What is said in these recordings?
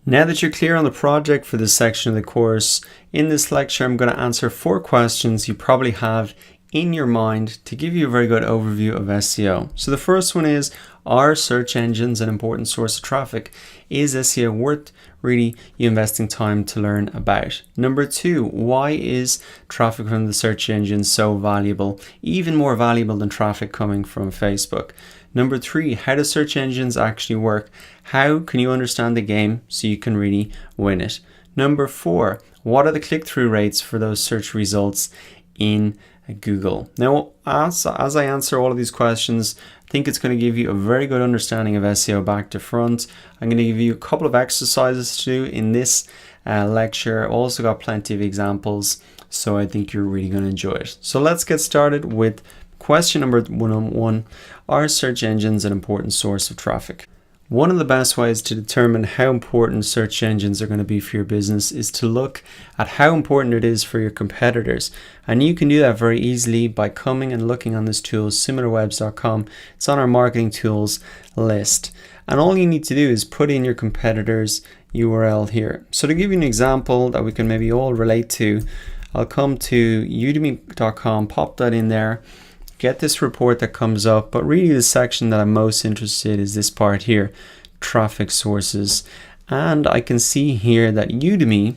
Now that you're clear on the project for this section of the course, in this lecture I'm going to answer 4 questions you probably have in your mind to give you a very good overview of SEO. So the first one is, are search engines an important source of traffic? Is SEO worth really you investing time to learn about? Number 2, why is traffic from the search engines so valuable, even more valuable than traffic coming from Facebook? Number 3, how do search engines actually work? How can you understand the game so you can really win it? Number 4, what are the click-through rates for those search results in Google? Now, as I answer all of these questions, I think it's going to give you a very good understanding of SEO back to front. I'm going to give you a couple of exercises to do in this lecture. I've also got plenty of examples, so I think you're really going to enjoy it. So let's get started with question number 1. Are search engines an important source of traffic? One of the best ways to determine how important search engines are going to be for your business is to look at how important it is for your competitors. And you can do that very easily by coming and looking on this tool, similarwebs.com. It's on our marketing tools list. And all you need to do is put in your competitors' URL here. So to give you an example that we can maybe all relate to, I'll come to udemy.com, pop that in there, get this report that comes up, but really the section that I'm most interested in is this part here, traffic sources. And I can see here that Udemy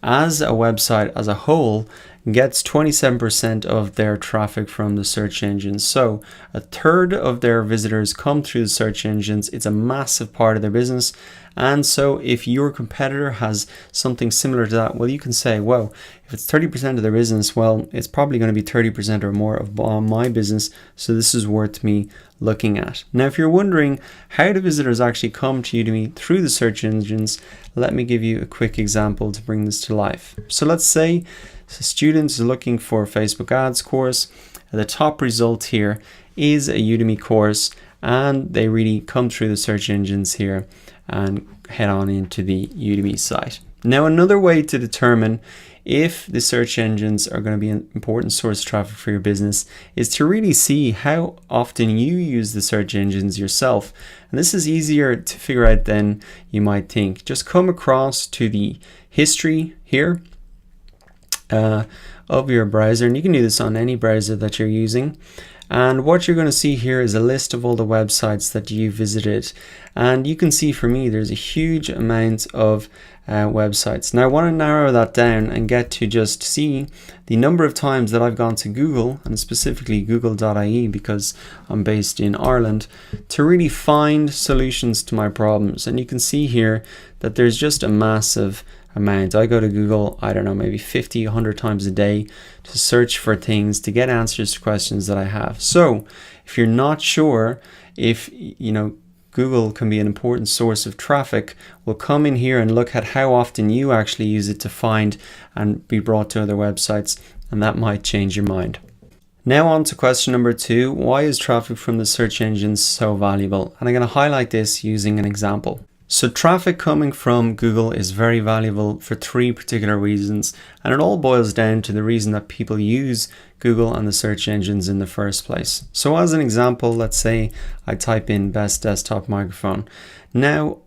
as a website as a whole gets 27% of their traffic from the search engines. So a third of their visitors come through the search engines. It's a massive part of their business. And so if your competitor has something similar to that, well, you can say, well, if it's 30% of their business, well, it's probably going to be 30% or more of my business. So this is worth me looking at. Now, if you're wondering how do visitors actually come to Udemy through the search engines, let me give you a quick example to bring this to life. So let's say students are looking for a Facebook ads course. The top result here is a Udemy course, and they really come through the search engines here and head on into the Udemy site. Now, another way to determine if the search engines are going to be an important source of traffic for your business is to really see how often you use the search engines yourself. And this is easier to figure out than you might think. Just come across to the history here of your browser, and you can do this on any browser that you're using. And what you're going to see here is a list of all the websites that you visited. And you can see for me, there's a huge amount of websites. Now I want to narrow that down and get to just see the number of times that I've gone to Google, and specifically google.ie because I'm based in Ireland, to really find solutions to my problems. And you can see here that there's just a massive amount. I go to Google, I don't know, maybe 50, 100 times a day to search for things, to get answers to questions that I have. So if you're not sure if, Google can be an important source of traffic, we'll come in here and look at how often you actually use it to find and be brought to other websites, and that might change your mind. Now on to question number 2, why is traffic from the search engines so valuable? And I'm going to highlight this using an example. So traffic coming from Google is very valuable for 3 particular reasons, and it all boils down to the reason that people use Google and the search engines in the first place. So as an example, let's say I type in best desktop microphone. Now,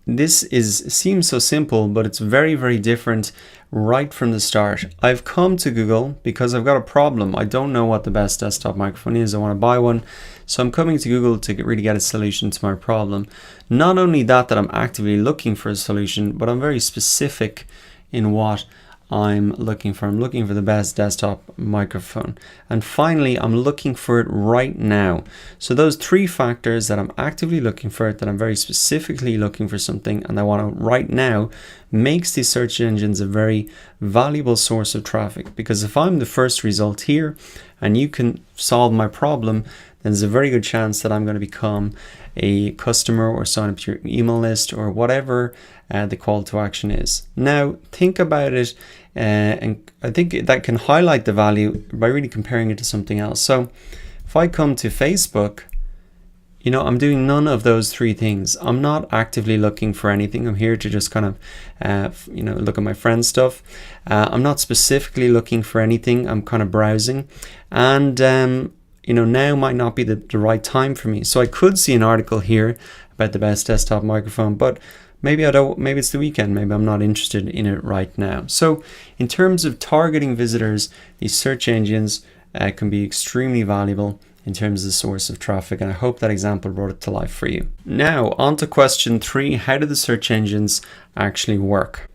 this seems so simple, but it's very, very different right from the start. I've come to Google because I've got a problem. I don't know what the best desktop microphone is. I want to buy one. So I'm coming to Google to really get a solution to my problem. Not only that I'm actively looking for a solution, but I'm very specific in what I'm looking for. I'm looking for the best desktop microphone. And finally, I'm looking for it right now. So those 3 factors, that I'm actively looking for it, that I'm very specifically looking for something, and I want it right now, makes these search engines a very valuable source of traffic. Because if I'm the first result here and you can solve my problem, then there's a very good chance that I'm going to become a customer or sign up to your email list or whatever the call to action is. Now think about it, and I think that can highlight the value by really comparing it to something else. So if I come to Facebook, I'm doing none of those 3 things. I'm not actively looking for anything. I'm here to just kind of look at my friend's stuff. I'm not specifically looking for anything. I'm kind of browsing, and now might not be the right time for me. So I could see an article here about the best desktop microphone, but maybe I don't, maybe it's the weekend, maybe I'm not interested in it right now. So in terms of targeting visitors, these search engines can be extremely valuable in terms of the source of traffic, and I hope that example brought it to life for you. Now on to question 3, how do the search engines actually work?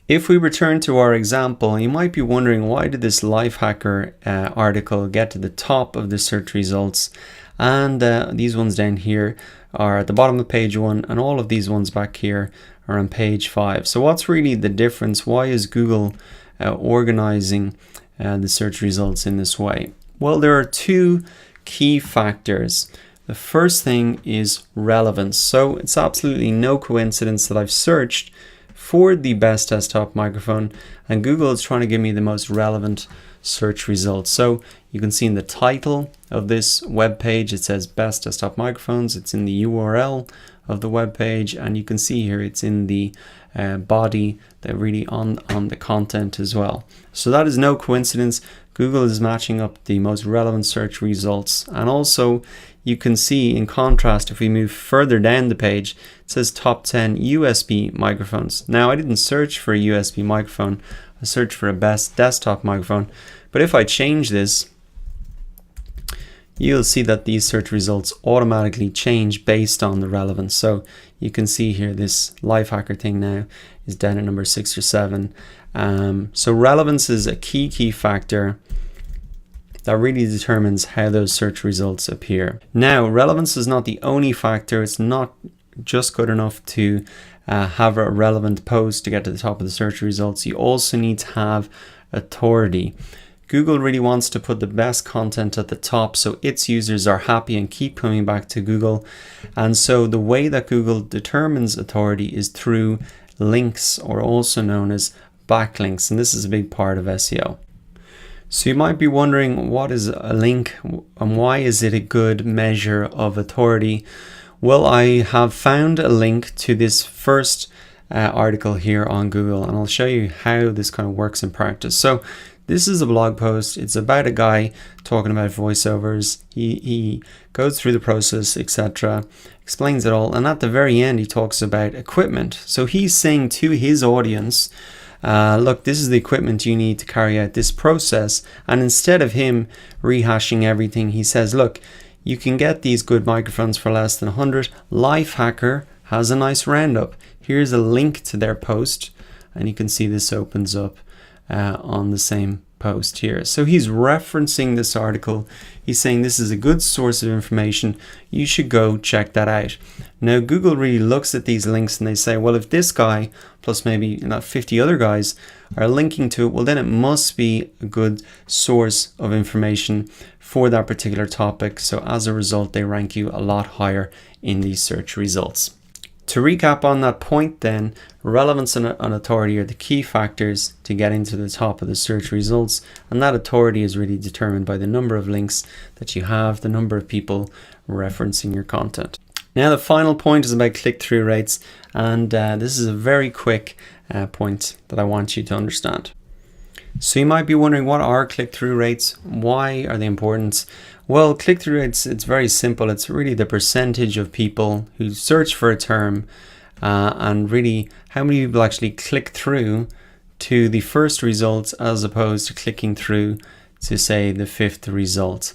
If we return to our example, you might be wondering, why did this Lifehacker article get to the top of the search results, and these ones down here are at the bottom of page 1, and all of these ones back here are on page 5. So what's really the difference? Why is Google organizing the search results in this way? Well, there are 2 key factors. The first thing is relevance. So it's absolutely no coincidence that I've searched for the best desktop microphone, and Google is trying to give me the most relevant search results. So you can see in the title of this web page, it says best desktop microphones. It's in the URL of the web page, and you can see here it's in the body, that really on the content as well. So that is no coincidence. Google is matching up the most relevant search results. And also you can see, in contrast, if we move further down the page, it says top 10 USB microphones. Now, I didn't search for a USB microphone, I searched for a best desktop microphone. But if I change this, you'll see that these search results automatically change based on the relevance. So you can see here this Lifehacker thing now is down at number 6 or 7. So relevance is a key factor that really determines how those search results appear. Now, relevance is not the only factor. It's not just good enough to have a relevant post to get to the top of the search results. You also need to have authority. Google really wants to put the best content at the top so its users are happy and keep coming back to Google. And so the way that Google determines authority is through links, or also known as backlinks. And this is a big part of SEO. So you might be wondering, what is a link and why is it a good measure of authority? Well, I have found a link to this first article here on Google, and I'll show you how this kind of works in practice. So this is a blog post. It's about a guy talking about voiceovers. He goes through the process, etc., explains it all, and at the very end he talks about equipment. So he's saying to his audience, look, this is the equipment you need to carry out this process. And instead of him rehashing everything, he says, look, you can get these good microphones for less than 100. Lifehacker has a nice roundup. Here's a link to their post, and you can see this opens up on the same post here. So he's referencing this article. He's saying this is a good source of information. You should go check that out. Now, Google really looks at these links and they say, well, if this guy plus maybe 50 other guys are linking to it, well, then it must be a good source of information for that particular topic. So as a result, they rank you a lot higher in these search results. To recap on that point then, relevance and authority are the key factors to getting to the top of the search results, and that authority is really determined by the number of links that you have, the number of people referencing your content. Now the final point is about click-through rates, and this is a very quick point that I want you to understand. So you might be wondering, what are click-through rates? Why are they important? Well, click-through rates, it's very simple. It's really the percentage of people who search for a term and really how many people actually click through to the first result as opposed to clicking through to, say, the 5th result.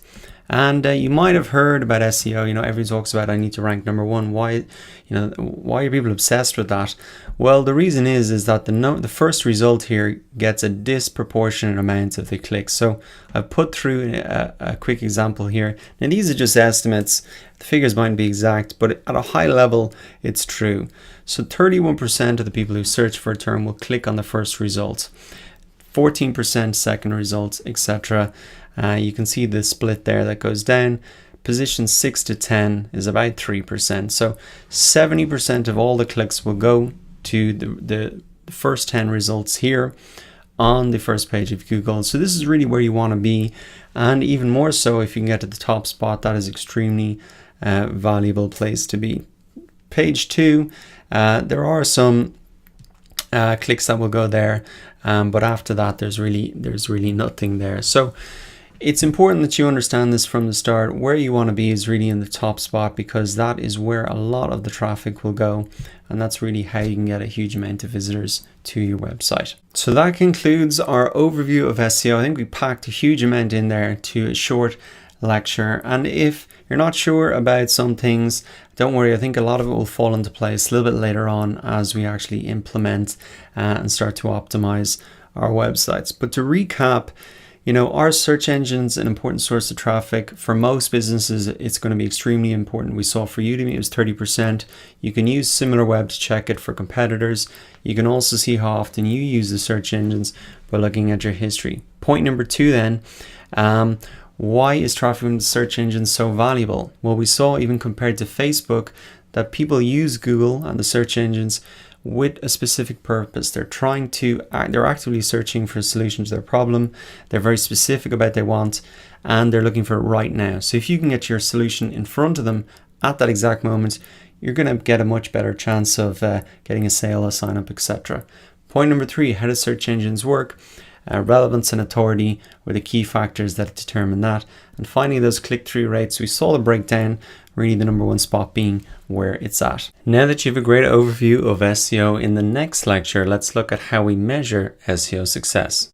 And you might have heard about SEO. Everyone talks about, I need to rank number 1. Why are people obsessed with that? Well, the reason is that the first result here gets a disproportionate amount of the clicks. So I've put through a quick example here. Now these are just estimates. The figures mightn't be exact, but at a high level, it's true. So 31% of the people who search for a term will click on the first result, 14% second result, etc. You can see the split there that goes down. Position 6 to 10 is about 3%. So 70% of all the clicks will go to the first 10 results here on the first page of Google. So this is really where you want to be. And even more so, if you can get to the top spot, that is extremely valuable place to be. Page 2, there are some clicks that will go there. But after that, there's really nothing there. So It's important that you understand this from the start. Where you want to be is really in the top spot, because that is where a lot of the traffic will go, and that's really how you can get a huge amount of visitors to your website. So that concludes our overview of SEO. I think we packed a huge amount in there to a short lecture, and if you're not sure about some things, don't worry, I think a lot of it will fall into place a little bit later on as we actually implement and start to optimize our websites. But to recap, our search engine's an important source of traffic. For most businesses, it's going to be extremely important. We saw for Udemy, it was 30%. You can use SimilarWeb to check it for competitors. You can also see how often you use the search engines by looking at your history. Point number 2 then, why is traffic from the search engine so valuable? Well, we saw even compared to Facebook that people use Google and the search engines with a specific purpose. They're actively searching for a solution to their problem. They're very specific about what they want, and they're looking for it right now. So if you can get your solution in front of them at that exact moment, you're going to get a much better chance of getting a sale, a sign up, etc. Point number 3, how do search engines work? Relevance and authority were the key factors that determine that. And finally, those click-through rates, we saw the breakdown, really the number 1 spot being where it's at. Now that you have a great overview of SEO, in the next lecture, let's look at how we measure SEO success.